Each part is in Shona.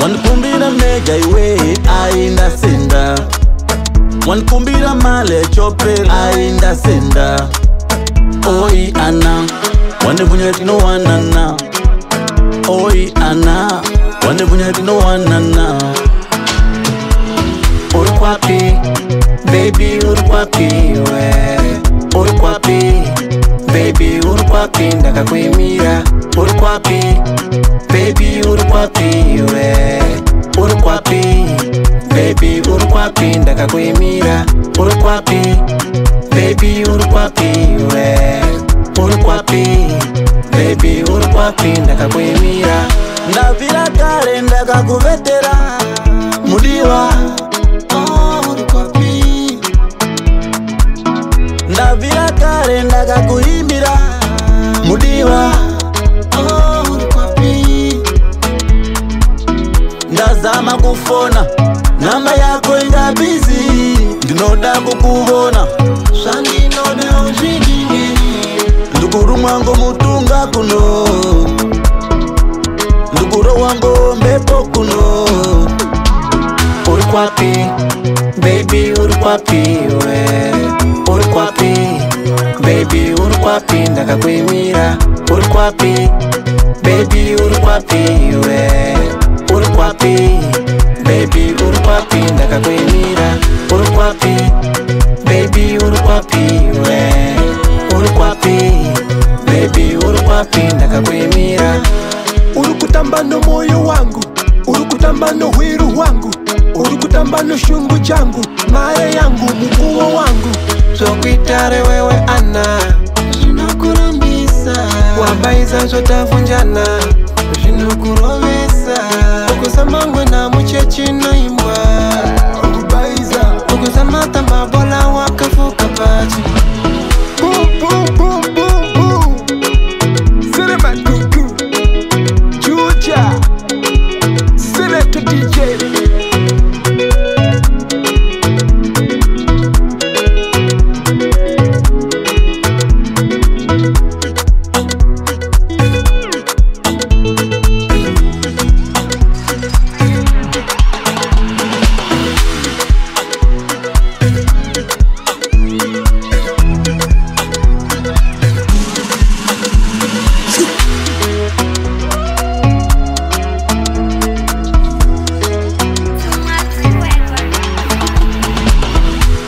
Wankumbira mega iwe ainda senda. Wankumbira male chopel ainda senda. Oi ana wande bunyeti no wanana. Oi ana wande bunyeti no wanana. Urukwapi baby urukwapi we. Urukwapi baby urukwapi ndaka kuimira. Urukwapi baby urukwapi we. Urukwapi baby urukwapi ndaka kuimira. Urukwapi baby urukwapi we. Urukwapi baby urukwapi ndaka kuimira. Ndavira kare ndaka kuvetera mudiwa. Urukwapi ndavira kare ndaka kuimbira mudiwa. Urukwapi ndazama kufona namba yako inga busy. Ndinoda kukubona sandinoda ujidinge. Ndukuru mwango mutunga kuno. Ndukuro wango mbepo kuno. Urukwapi baby urukwapi we. Urukwapi baby urukwapi ndaka kuimira. Urukwapi baby urukwapi we. Urukwapi baby urukwapi ndaka kuimira. Urukwapi baby urukwapi we. Urukwapi baby urukwapi ndaka kuimira. Urukutamba no moyo wangu, urukutamba no hwiru wangu, urukutamba no shungu changu, mare yangu mukuwa wangu. Zokwitare wewe ana Zinokurambisa wabaiza zotavunjana Zinokurowesa ukusamangwe na muchechi no imbwa. Ubaiza Ukusamata mabola wakafuka pachi. Boom boom boom boom boom Cinema Kuku Juja Selector DJ.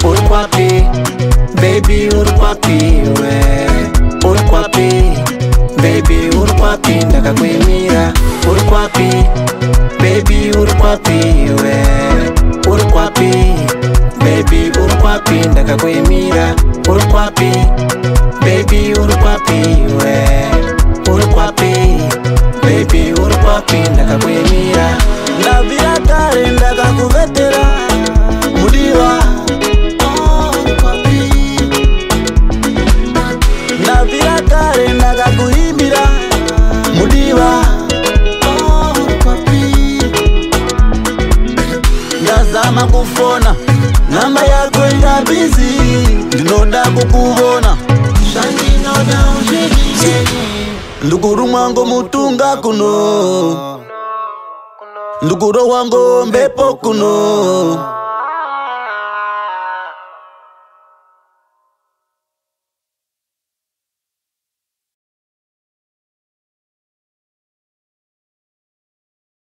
Urukwapi baby urukwapi we. Urukwapi baby urukwapi ndaka kuimira. Urukwapi baby urukwapi we. Urukwapi baby urukwapi ndaka kuimira. Urukwapi baby urukwapi we. Urukwapi baby urukwapi ndaka kuimira. Ndavira kare ndaka kuvetera mudiwa. Ndavira kare ndaka kuimbira mudiwa. Ndazama kufona namba yako inga busy. Ndinoda kukubona Sandinoda ujidinge. ndukuru mwango mutunga kuno. Ndukuro wango mbepo kuno.